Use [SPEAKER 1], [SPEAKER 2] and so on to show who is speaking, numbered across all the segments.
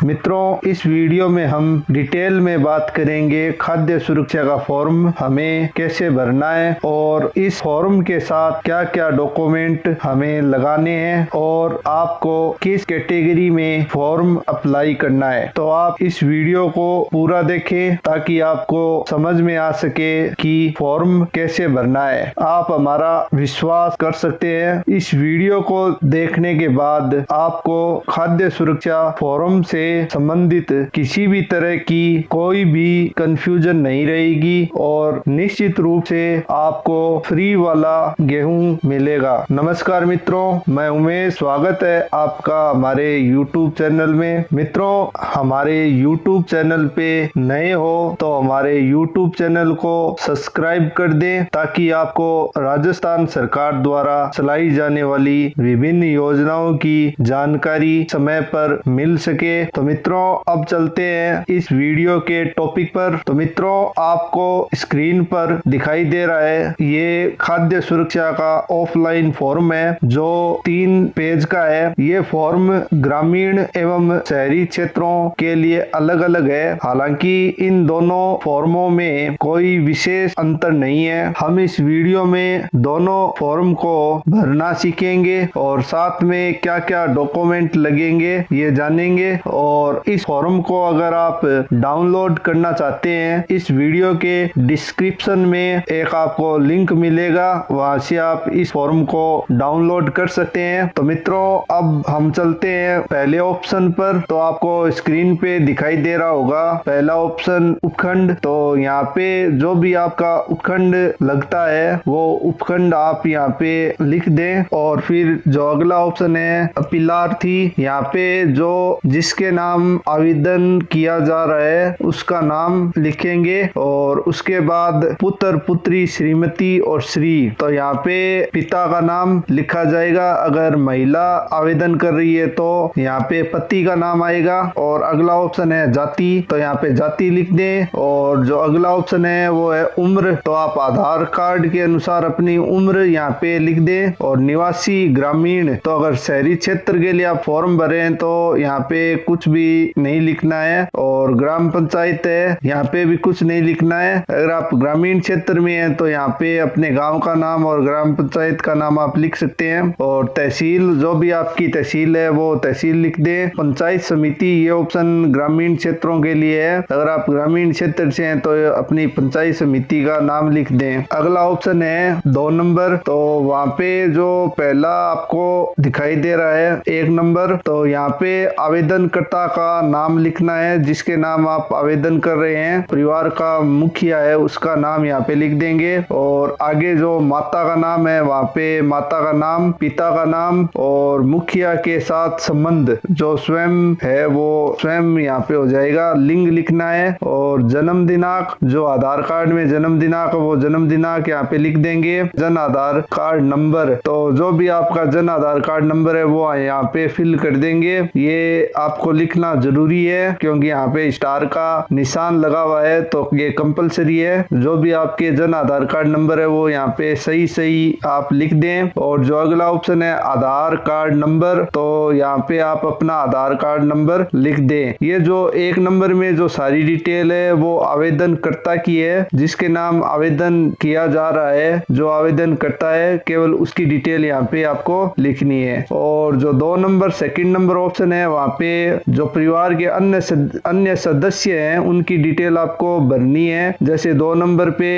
[SPEAKER 1] मित्रों, इस वीडियो में हम डिटेल में बात करेंगे खाद्य सुरक्षा का फॉर्म हमें कैसे भरना है और इस फॉर्म के साथ क्या क्या डॉक्यूमेंट हमें लगाने हैं और आपको किस कैटेगरी में फॉर्म अप्लाई करना है। तो आप इस वीडियो को पूरा देखें ताकि आपको समझ में आ सके कि फॉर्म कैसे भरना है। आप हमारा विश्वास कर सकते हैं। इस वीडियो को देखने के बाद आपको खाद्य सुरक्षा फॉर्म से संबंधित किसी भी तरह की कोई भी कंफ्यूजन नहीं रहेगी और निश्चित रूप से आपको फ्री वाला गेहूं मिलेगा। नमस्कार मित्रों, मैं उमेश, स्वागत है आपका हमारे YouTube चैनल में। मित्रों, हमारे YouTube चैनल पे नए हो तो हमारे YouTube चैनल को सब्सक्राइब कर दें ताकि आपको राजस्थान सरकार द्वारा चलाई जाने वाली विभिन्न योजनाओं की जानकारी समय पर मिल सके। तो मित्रों, अब चलते हैं इस वीडियो के टॉपिक पर। तो मित्रों, आपको स्क्रीन पर दिखाई दे रहा है ये खाद्य सुरक्षा का ऑफलाइन फॉर्म है जो 3 पेज का है। ये फॉर्म ग्रामीण एवं शहरी क्षेत्रों के लिए अलग अलग है। हालांकि इन दोनों फॉर्मों में कोई विशेष अंतर नहीं है। हम इस वीडियो में दोनों फॉर्म को भरना सीखेंगे और साथ में क्या क्या डॉक्यूमेंट लगेंगे ये जानेंगे। और इस फॉर्म को अगर आप डाउनलोड करना चाहते हैं, इस वीडियो के डिस्क्रिप्शन में एक आपको लिंक मिलेगा, वहां से आप इस फॉर्म को डाउनलोड कर सकते हैं। तो मित्रों, अब हम चलते हैं पहले ऑप्शन पर। तो आपको स्क्रीन पे दिखाई दे रहा होगा पहला ऑप्शन उपखंड। तो यहाँ पे जो भी आपका उपखंड लगता है वो उपखंड आप यहाँ पे लिख दें। और फिर जो अगला ऑप्शन है अपिलार्थी, यहाँ पे जो जिसके नाम आवेदन किया जा रहा है उसका नाम लिखेंगे और उसके बाद पुत्र पुत्री श्रीमती और श्री। तो यहाँ पे पिता का नाम लिखा जाएगा। अगर महिला आवेदन कर रही है तो यहाँ पे पति का नाम आएगा। और अगला ऑप्शन है जाति, तो यहाँ पे जाति लिख दें। और जो अगला ऑप्शन है वो है उम्र, तो आप आधार कार्ड के अनुसार अपनी उम्र यहाँ पे लिख दें। और निवासी ग्रामीण, तो अगर शहरी क्षेत्र के लिए आप फॉर्म भरे हैं तो यहाँ पे कुछ भी नहीं लिखना है। और ग्राम पंचायत है, यहाँ पे भी कुछ नहीं लिखना है। अगर आप ग्रामीण क्षेत्र में हैं तो यहाँ पे अपने गांव का नाम और ग्राम पंचायत का नाम आप लिख सकते हैं। और तहसील, जो भी आपकी तहसील है वो तहसील लिख दें। पंचायत समिति, ये ऑप्शन ग्रामीण क्षेत्रों के लिए है। अगर आप ग्रामीण क्षेत्र से हैं तो अपनी पंचायत समिति का नाम लिख दें। अगला ऑप्शन है 2 नंबर, तो वहाँ पे जो पहला आपको दिखाई दे रहा है 1 नंबर, तो यहाँ पे आवेदनकर्ता का नाम लिखना है, जिसके नाम आप आवेदन कर रहे हैं। परिवार का मुखिया है उसका नाम यहाँ पे लिख देंगे। और आगे जो माता का नाम है वहाँ पे माता का नाम, पिता का नाम और मुखिया के साथ संबंध जो स्वयं है वो स्वयं यहाँ पे हो जाएगा। लिंग लिखना है और जन्म दिनांक, जो आधार कार्ड में जन्म दिनांक वो जन्म दिनांक यहाँ पे लिख देंगे। जन आधार कार्ड नंबर, तो जो भी आपका जन आधार कार्ड नंबर है वो यहाँ पे फिल कर देंगे। ये आपको लिखना जरूरी है क्योंकि यहाँ पे स्टार का निशान लगा हुआ है तो ये कंपलसरी है। जो भी आपके जन आधार कार्ड नंबर है वो यहाँ पे सही सही आप लिख दें। और जो अगला ऑप्शन है आधार कार्ड नंबर, तो यहाँ पे आप अपना आधार कार्ड नंबर लिख दें। ये जो 1 नंबर में जो सारी डिटेल है वो आवेदनकर्ता की है, जिसके नाम आवेदन किया जा रहा है, जो आवेदन करता है केवल उसकी डिटेल यहाँ पे आपको लिखनी है। और जो 2 नंबर 2nd नंबर ऑप्शन है वहाँ पे जो परिवार के अन्य सदस्य हैं उनकी डिटेल आपको भरनी है। जैसे 2 नंबर पे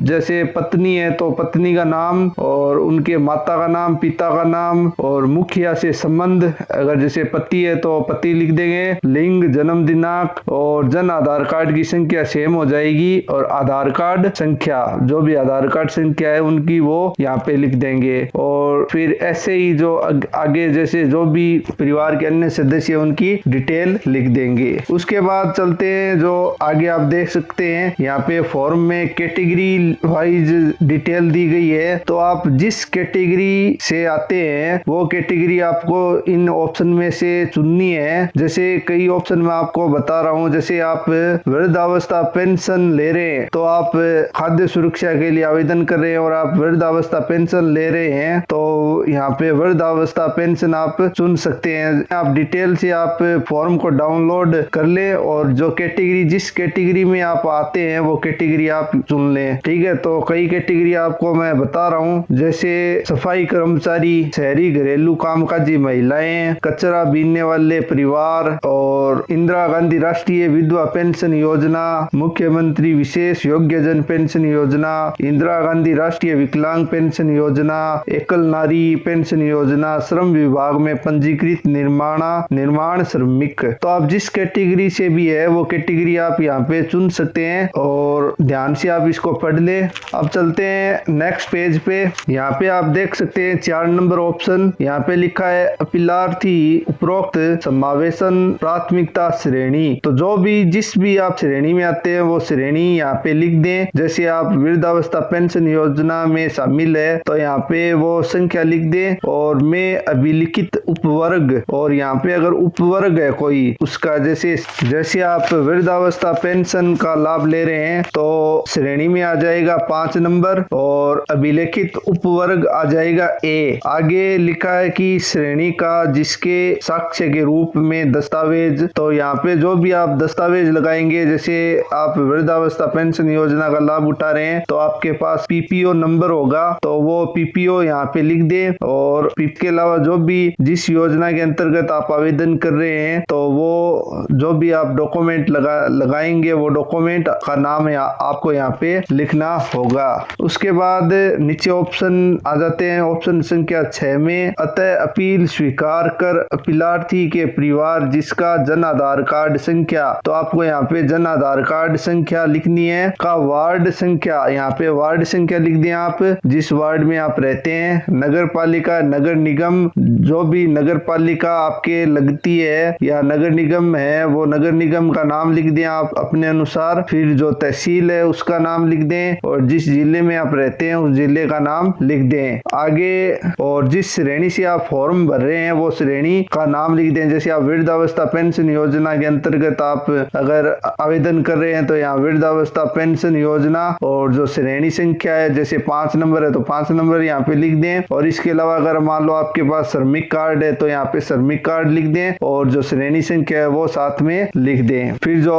[SPEAKER 1] जैसे पत्नी है तो पत्नी का नाम और उनके माता का नाम, पिता का नाम और मुखिया से संबंध। अगर जैसे पति है तो पति लिख देंगे। लिंग, जन्म दिनांक और जन आधार कार्ड की संख्या सेम हो जाएगी। और आधार कार्ड संख्या, जो भी आधार कार्ड संख्या है उनकी वो यहाँ पे लिख देंगे। और फिर ऐसे ही जो आगे जैसे जो भी परिवार के अन्य सदस्य उनकी डिटेल लिख देंगे। उसके बाद चलते हैं, जो आगे आप देख सकते हैं यहाँ पे फॉर्म में कैटेगरी वाइज डिटेल दी गई है। तो आप जिस कैटेगरी से आते हैं वो कैटेगरी आपको इन ऑप्शन में से चुननी है। जैसे कई ऑप्शन में आपको बता रहा हूँ, जैसे आप वृद्धावस्था पेंशन ले रहे हैं तो आप खाद्य सुरक्षा के लिए आवेदन कर रहे हैं और आप वृद्धावस्था पेंशन ले रहे हैं तो यहाँ पे वृद्धावस्था पेंशन आप चुन सकते हैं। आप डिटेल से आप फॉर्म को डाउनलोड कर ले और जो कैटेगरी, जिस कैटेगरी में आप आते हैं वो कैटेगरी आप चुन लें। ठीक है, तो कई कैटेगरी आपको मैं बता रहा हूँ, जैसे सफाई कर्मचारी, शहरी घरेलू कामकाजी महिलाएं, कचरा बीनने वाले परिवार, और इंदिरा गांधी राष्ट्रीय विधवा पेंशन योजना, मुख्यमंत्री विशेष योग्यजन पेंशन योजना, इंदिरा गांधी राष्ट्रीय विकलांग पेंशन योजना, एकल नारी पेंशन योजना, श्रम विभाग में पंजीकृत निर्माण श्रमिक। तो आप जिस कैटेगरी से भी है वो कैटेगरी आप यहाँ पे चुन सकते हैं और ध्यान से आप इसको पढ़ ले। अब चलते हैं नेक्स्ट पेज पे। यहाँ पे आप देख सकते हैं 4 नंबर ऑप्शन, यहाँ पे लिखा है अपीलार्थी उपरोक्त समावेशन प्राथमिकता श्रेणी। तो जो भी जिस भी आप श्रेणी में आते हैं वो श्रेणी यहाँ पे लिख दें। जैसे आप वृद्धावस्था पेंशन योजना में शामिल है तो यहाँ पे वो संख्या लिख दें, और में अभिलिखित उपवर्ग, और यहाँ पे अगर उपवर्ग है कोई उसका, जैसे आप वृद्धावस्था पेंशन का लाभ ले रहे हैं तो श्रेणी में आ जाएगा 5 नंबर और अभिलेखित उपवर्ग आ जाएगा ए। आगे लिखा है कि श्रेणी का जिसके साक्ष्य के रूप में दस्तावेज, तो यहाँ पे जो भी आप दस्तावेज लगाएंगे, जैसे आप वृद्धावस्था पेंशन योजना का लाभ उठा रहे हैं तो आपके पास पीपीओ नंबर होगा, तो वो पीपीओ यहाँ पे लिख दे। और इसके अलावा जो भी जिस योजना के अंतर्गत आप आवेदन कर रहे हैं तो वो जो भी आप डॉक्यूमेंट लगाएंगे वो डॉक्यूमेंट का नाम आपको यहाँ पे लिखना होगा। उसके बाद नीचे ऑप्शन आ जाते हैं, ऑप्शन संख्या 6 में, अतः अपील स्वीकार कर अपीलार्थी के परिवार जिसका जन आधार कार्ड संख्या, तो आपको यहाँ पे जन आधार कार्ड संख्या लिखनी है, का वार्ड संख्या, यहाँ पे वार्ड संख्या लिख दें आप जिस वार्ड में आप रहते हैं, नगर पालिका, नगर निगम, जो भी नगर पालिका आपके लगती है या नगर निगम है वो नगर निगम का नाम लिख दें आप अपने अनुसार। फिर जो तहसील है उसका नाम लिख दें और जिस जिले में आप रहते हैं उस जिले का नाम लिख दें आगे। और जिस श्रेणी से आप फॉर्म भर रहे हैं वो श्रेणी का नाम लिख दें। जैसे आप वृद्धावस्था पेंशन योजना के अंतर्गत आप अगर आवेदन कर रहे हैं तो यहाँ वृद्धावस्था पेंशन योजना, और जो श्रेणी संख्या है जैसे 5 नंबर है तो 5 नंबर यहाँ पे लिख दें। और इसके अलावा अगर मान लो आपके पास श्रमिक कार्ड है तो यहाँ पे श्रमिक कार्ड लिख दें और जो श्रेणी संख्या है वो साथ में लिख दें। फिर जो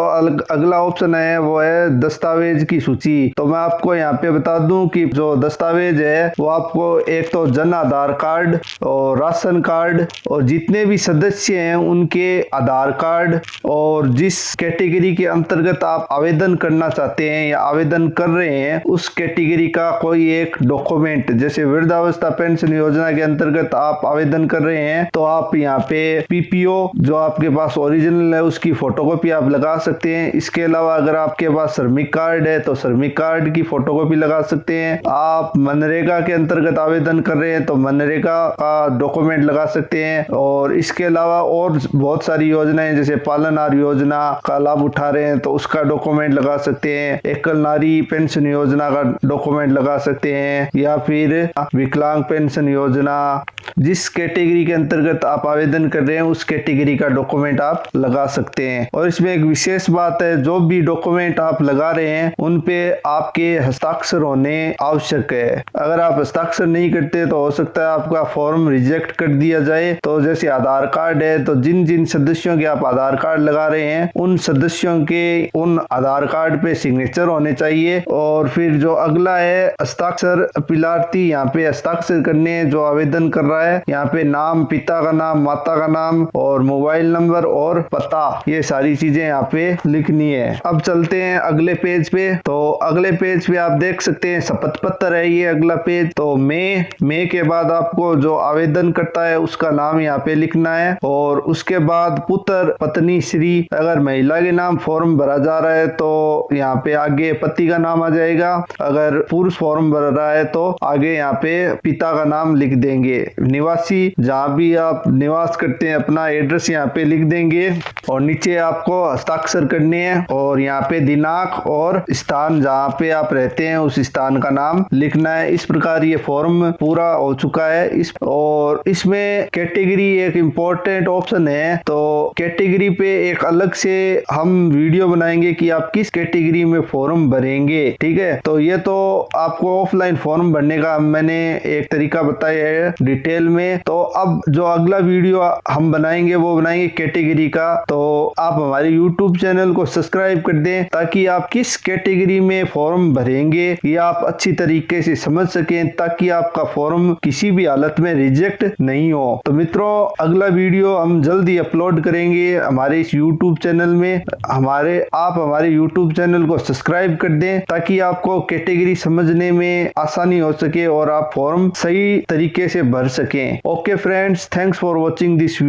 [SPEAKER 1] अगला ऑप्शन है वो है दस्तावेज की सूची। तो मैं आपको यहाँ पे बता दूं कि जो दस्तावेज है वो आपको एक तो जन आधार कार्ड और राशन कार्ड और जितने भी सदस्य हैं उनके आधार कार्ड, और जिस कैटेगरी के अंतर्गत आप आवेदन करना चाहते हैं या आवेदन कर रहे हैं उस कैटेगरी का कोई एक डॉक्यूमेंट, जैसे वृद्धावस्था पेंशन योजना के अंतर्गत आप आवेदन कर रहे हैं तो आप यहाँ पे पीपीओ जो आपके पास ओरिजिनल है उसकी फोटोकॉपी आप लगा सकते हैं। इसके अलावा अगर आपके पास श्रमिक कार्ड है तो श्रमिक कार्ड की फोटोकॉपी लगा सकते हैं। आप मनरेगा के अंतर्गत आवेदन कर रहे हैं तो मनरेगा का डॉक्यूमेंट लगा सकते हैं। और इसके अलावा और बहुत सारी योजनाएं जैसे पालनहार योजना का लाभ उठा रहे हैं तो उसका डॉक्यूमेंट लगा सकते हैं, एकल नारी पेंशन योजना का डॉक्यूमेंट लगा सकते हैं, या फिर विकलांग पेंशन योजना, जिस कैटेगरी के अंतर्गत आप आवेदन कर रहे हैं उस कैटेगरी का डॉक्यूमेंट आप लगा सकते हैं। और इसमें एक विशेष बात है, जो भी डॉक्यूमेंट आप लगा रहे हैं उन पे आपके हस्ताक्षर होने आवश्यक है। अगर आप हस्ताक्षर नहीं करते तो हो सकता है आपका फॉर्म रिजेक्ट कर दिया जाए। तो जैसे आधार कार्ड है तो जिन जिन सदस्यों के आप आधार कार्ड लगा रहे हैं उन सदस्यों के उन आधार कार्ड पे सिग्नेचर होने चाहिए। और फिर जो अगला है हस्ताक्षर अपीलार्थी, यहाँ पे हस्ताक्षर करने जो आवेदन कर रहा है यहाँ पे नाम, पिता का नाम, माता का नाम और मोबाइल नंबर और पता, ये सारी चीजें यहाँ पे लिखनी है। अब चलते हैं अगले पेज पे। तो अगले पेज पे आप देख सकते हैं शपथ पत्र है ये अगला पेज। तो मई के बाद आपको जो आवेदन करता है उसका नाम यहाँ पे लिखना है और उसके बाद पुत्र, पत्नी, श्री, अगर महिला के नाम फॉर्म भरा जा रहा है तो यहाँ पे आगे पति का नाम आ जाएगा, अगर पुरुष फॉर्म भर रहा है तो आगे यहाँ पे पिता का नाम लिख देंगे। निवासी, जहाँ भी आप निवास करते हैं अपना एड्रेस यहाँ पे लिख देंगे और नीचे आपको हस्ताक्षर करने हैं और यहाँ पे दिनांक और स्थान जहाँ पे आप रहते हैं उस स्थान का नाम लिखना है। इस प्रकार ये फॉर्म पूरा हो चुका है। और इसमें कैटेगरी एक इम्पोर्टेंट ऑप्शन है, तो कैटेगरी पे एक अलग से हम वीडियो बनाएंगे कि आप किस कैटेगरी में फॉर्म भरेंगे, ठीक है। तो ये तो आपको ऑफलाइन फॉर्म भरने का मैंने एक तरीका बताया है डिटेल में। तो अब जो अगला वीडियो हम बनाएंगे वो बनाएंगे कैटेगरी का, तो आप हमारे YouTube चैनल को सब्सक्राइब कर दें ताकि आप किस कैटेगरी में फॉर्म भरेंगे ये आप अच्छी तरीके से समझ सकें, ताकि आपका फॉर्म किसी भी हालत में रिजेक्ट नहीं हो। तो मित्रों, अगला वीडियो हम जल्दी अपलोड करेंगे हमारे इस YouTube चैनल में। आप हमारे YouTube चैनल को सब्सक्राइब कर दें ताकि आपको कैटेगरी समझने में आसानी हो सके और आप फॉर्म सही तरीके से भर सकें। Okay friends, thanks for watching this video.